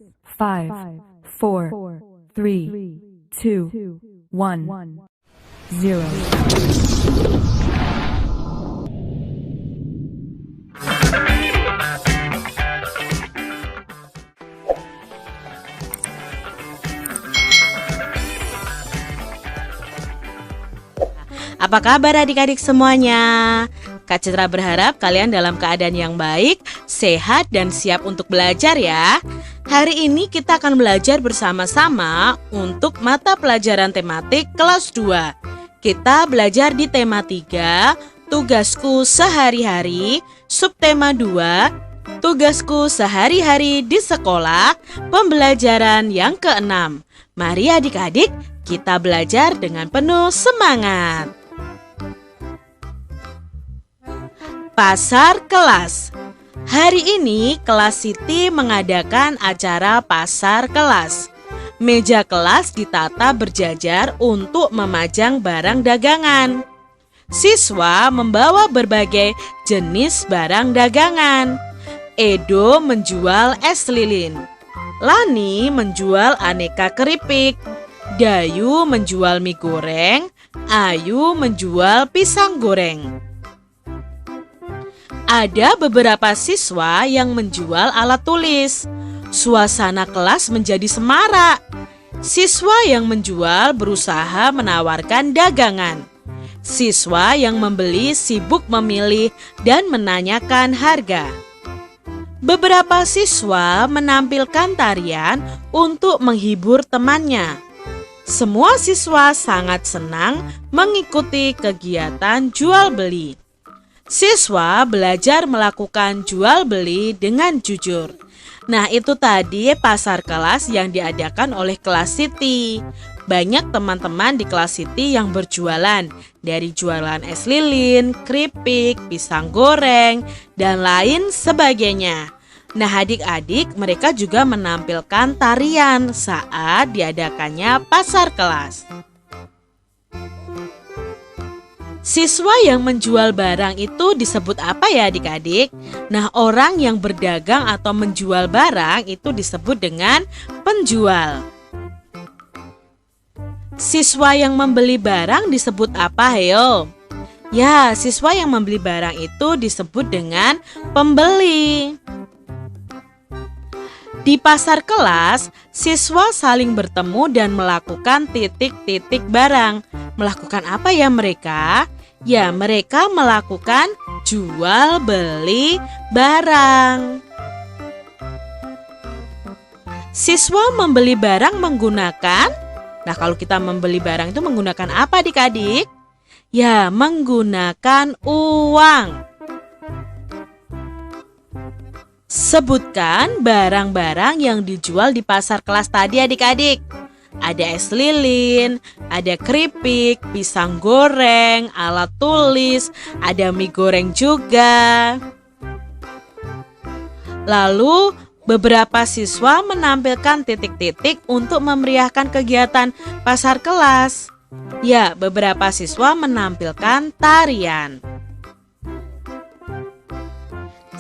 5, 4, 3, 2, 1, 0. Apa kabar adik-adik semuanya? Kak Citra berharap kalian dalam keadaan yang baik, sehat, dan siap untuk belajar ya. Hari ini kita akan belajar bersama-sama untuk mata pelajaran tematik kelas 2. Kita belajar di tema 3, tugasku sehari-hari, subtema 2, tugasku sehari-hari di sekolah, pembelajaran yang ke-6. Mari adik-adik, kita belajar dengan penuh semangat. Pasar kelas. Hari ini kelas Siti mengadakan acara pasar kelas. Meja kelas ditata berjajar untuk memajang barang dagangan. Siswa membawa berbagai jenis barang dagangan. Edo menjual es lilin. Lani menjual aneka keripik. Dayu menjual mie goreng. Ayu menjual pisang goreng. Ada beberapa siswa yang menjual alat tulis. Suasana kelas menjadi semarak. Siswa yang menjual berusaha menawarkan dagangan. Siswa yang membeli sibuk memilih dan menanyakan harga. Beberapa siswa menampilkan tarian untuk menghibur temannya. Semua siswa sangat senang mengikuti kegiatan jual beli. Siswa belajar melakukan jual beli dengan jujur. Nah, itu tadi pasar kelas yang diadakan oleh kelas Siti. Banyak teman-teman di kelas Siti yang berjualan, dari jualan es lilin, keripik, pisang goreng, dan lain sebagainya. Nah, adik-adik, mereka juga menampilkan tarian saat diadakannya pasar kelas. Siswa yang menjual barang itu disebut apa ya adik-adik? Nah, orang yang berdagang atau menjual barang itu disebut dengan penjual. Siswa yang membeli barang disebut apa, Heo? Ya, siswa yang membeli barang itu disebut dengan pembeli. Di pasar kelas, siswa saling bertemu dan melakukan titik-titik barang. Melakukan apa ya mereka? Ya, mereka melakukan jual beli barang. Siswa membeli barang menggunakan, nah kalau kita membeli barang itu menggunakan apa adik-adik? Ya, menggunakan uang. Sebutkan barang-barang yang dijual di pasar kelas tadi adik-adik. Ada es lilin, ada keripik, pisang goreng, alat tulis, ada mie goreng juga. Lalu beberapa siswa menampilkan titik-titik untuk memeriahkan kegiatan pasar kelas. Ya, beberapa siswa menampilkan tarian.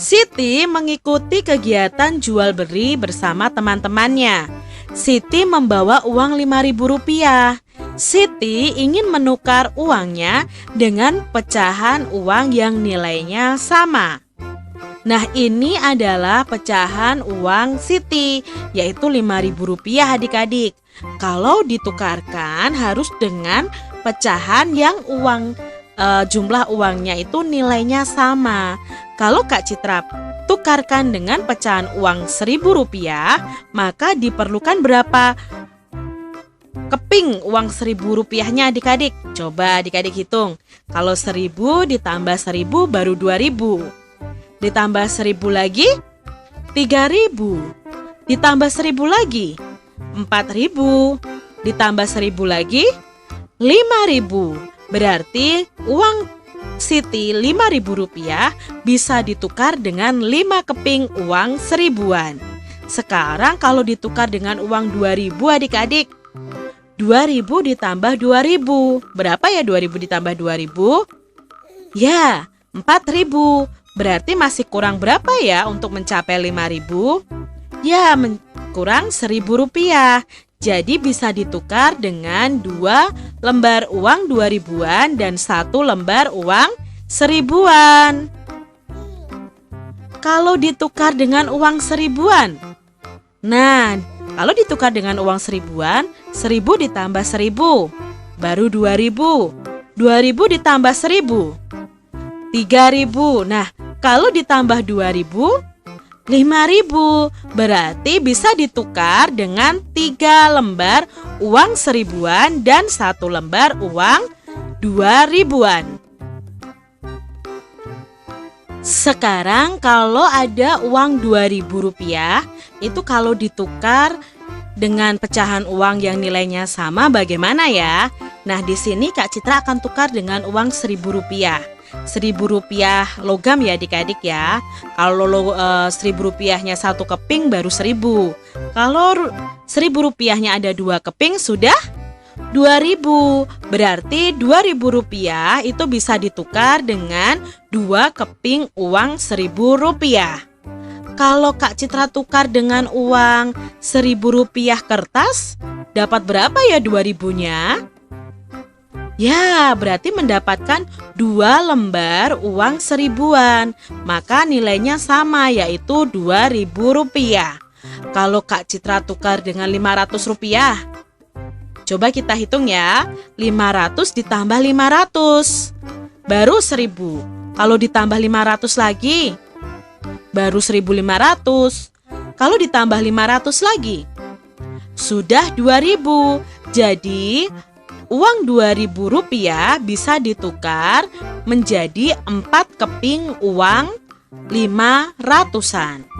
Siti mengikuti kegiatan jual beli bersama teman-temannya. Siti membawa uang Rp5.000. Siti ingin menukar uangnya dengan pecahan uang yang nilainya sama. Nah, ini adalah pecahan uang Siti, yaitu Rp5.000 adik-adik. Kalau ditukarkan harus dengan pecahan yang jumlah uangnya itu nilainya sama. Kalau Kak Citra tukarkan dengan pecahan uang Rp1.000, maka diperlukan berapa keping uang Rp1.000-nya adik-adik? Coba adik-adik hitung. Kalau 1.000 ditambah 1.000 baru 2.000. Ditambah 1.000 lagi 3.000. Ditambah 1.000 lagi 4.000. Ditambah 1.000 lagi 5.000. Berarti uang Siti Rp5.000 bisa ditukar dengan 5 keping uang 1.000-an. Sekarang kalau ditukar dengan uang 2.000 adik-adik, 2.000 ditambah 2.000. Berapa ya 2.000 ditambah 2.000? Ya, 4.000. Berarti masih kurang berapa ya untuk mencapai 5.000? Ya, kurang Rp1.000. Jadi bisa ditukar dengan 2 lembar uang 2000-an dan 1 lembar uang 1000-an. Kalau ditukar dengan uang 1000-an, nah, kalau ditukar dengan uang 1000-an, 1000 ditambah 1000, baru 2000. 2000 ditambah 1000, 3000. Nah, kalau ditambah 2000, 5000. Berarti bisa ditukar dengan 3 lembar uang 1000-an dan 1 lembar uang 2000-an. Sekarang kalau ada uang Rp2.000, itu kalau ditukar dengan pecahan uang yang nilainya sama bagaimana ya? Nah, di sini Kak Citra akan tukar dengan uang Rp1.000. Rp1.000 logam ya adik-adik ya. Kalau Rp1.000-nya 1 keping baru 1000. Kalau Rp1.000-nya ada 2 keping sudah 2000. Berarti Rp2.000 itu bisa ditukar dengan 2 keping uang Rp1.000. Kalau Kak Citra tukar dengan uang Rp1.000 kertas, dapat berapa ya 2000-nya? Ya, berarti mendapatkan 2 lembar uang 1000-an. Maka nilainya sama, yaitu Rp2.000. Kalau Kak Citra tukar dengan Rp500, coba kita hitung ya. 500 ditambah 500, baru 1000. Kalau ditambah 500 lagi, baru 1500. Kalau ditambah 500 lagi, sudah 2000. Jadi uang Rp2.000 bisa ditukar menjadi 4 keping uang 500-an.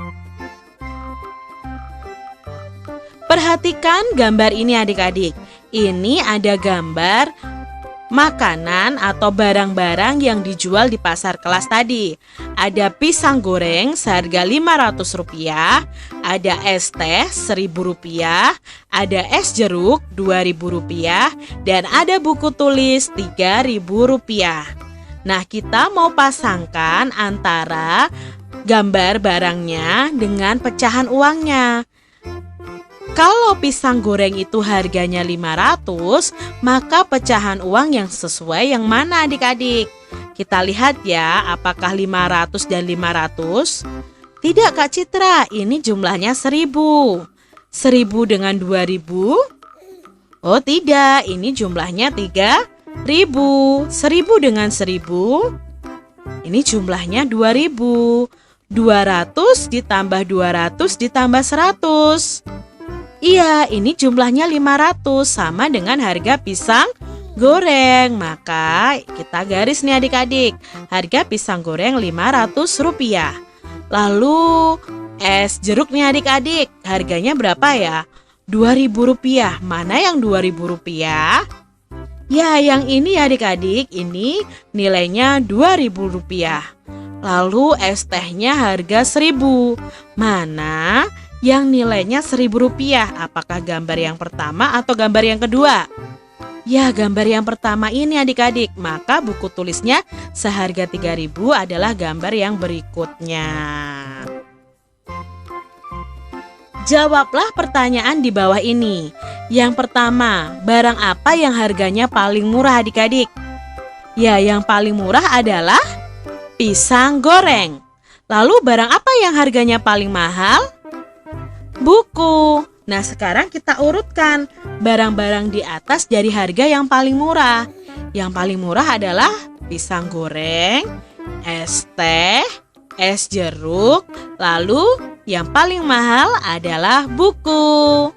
Perhatikan gambar ini adik-adik. Ini ada gambar makanan atau barang-barang yang dijual di pasar kelas tadi. Ada pisang goreng seharga Rp500, ada es teh Rp1.000, ada es jeruk Rp2.000, dan ada buku tulis Rp3.000. Nah, kita mau pasangkan antara gambar barangnya dengan pecahan uangnya. Kalau pisang goreng itu harganya 500, maka pecahan uang yang sesuai yang mana adik-adik? Kita lihat ya, apakah 500 dan 500? Tidak Kak Citra, ini jumlahnya 1000. 1000 dengan 2000? Oh tidak, ini jumlahnya 3000. 1000 dengan 1000? Ini jumlahnya 2000. 200 ditambah 200 ditambah 100. Iya, ini jumlahnya 500, sama dengan harga pisang goreng. Maka kita garis nih adik-adik, harga pisang goreng Rp500. Lalu es jeruk nih adik-adik, harganya berapa ya? Rp2.000. Mana yang Rp2.000? Ya, yang ini adik-adik, ini nilainya Rp2.000. Lalu es tehnya harga 1000. Mana yang nilainya Rp1.000? Apakah gambar yang pertama atau gambar yang kedua? Ya, gambar yang pertama ini adik-adik. Maka buku tulisnya seharga 3.000 adalah gambar yang berikutnya. Jawablah pertanyaan di bawah ini. Yang pertama, barang apa yang harganya paling murah adik-adik? Ya, yang paling murah adalah pisang goreng. Lalu barang apa yang harganya paling mahal? Buku. Nah, sekarang kita urutkan barang-barang di atas dari harga yang paling murah. Yang paling murah adalah pisang goreng, es teh, es jeruk. Lalu yang paling mahal adalah buku.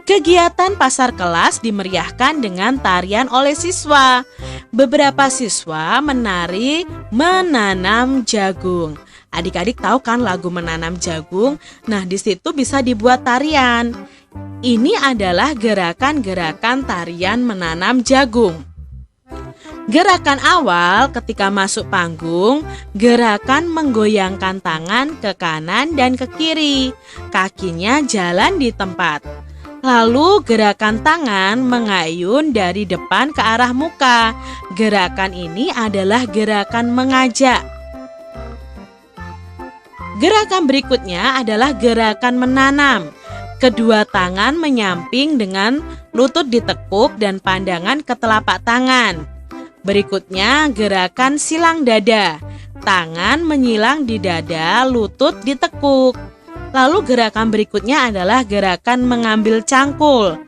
Kegiatan pasar kelas dimeriahkan dengan tarian oleh siswa. Beberapa siswa menari menanam jagung. Adik-adik tahu kan lagu menanam jagung? Nah, di situ bisa dibuat tarian. Ini adalah gerakan-gerakan tarian menanam jagung. Gerakan awal ketika masuk panggung, gerakan menggoyangkan tangan ke kanan dan ke kiri. Kakinya jalan di tempat. Lalu gerakan tangan mengayun dari depan ke arah muka. Gerakan ini adalah gerakan mengajak. Gerakan berikutnya adalah gerakan menanam. Kedua tangan menyamping dengan lutut ditekuk dan pandangan ke telapak tangan. Berikutnya gerakan silang dada. Tangan menyilang di dada, lutut ditekuk. Lalu gerakan berikutnya adalah gerakan mengambil cangkul.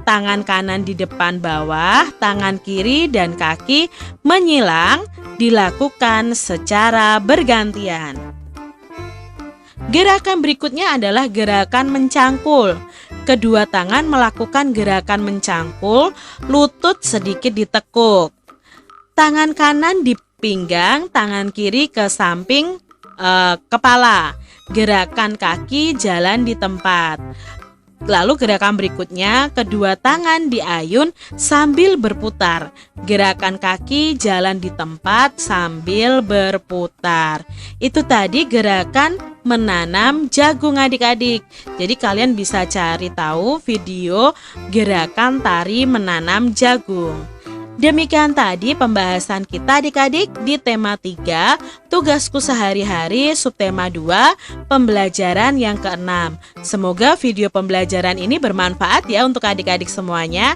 Tangan kanan di depan bawah, tangan kiri dan kaki menyilang, dilakukan secara bergantian. Gerakan berikutnya adalah gerakan mencangkul. Kedua tangan melakukan gerakan mencangkul, lutut sedikit ditekuk. Tangan kanan di pinggang, tangan kiri ke samping kepala. Gerakan kaki jalan di tempat. Lalu gerakan berikutnya, kedua tangan diayun sambil berputar. Gerakan kaki jalan di tempat sambil berputar. Itu tadi gerakan menanam jagung adik-adik. Jadi kalian bisa cari tahu video gerakan tari menanam jagung. Demikian tadi pembahasan kita adik-adik di tema 3, tugasku sehari-hari, subtema 2, pembelajaran yang ke-6. Semoga video pembelajaran ini bermanfaat ya untuk adik-adik semuanya.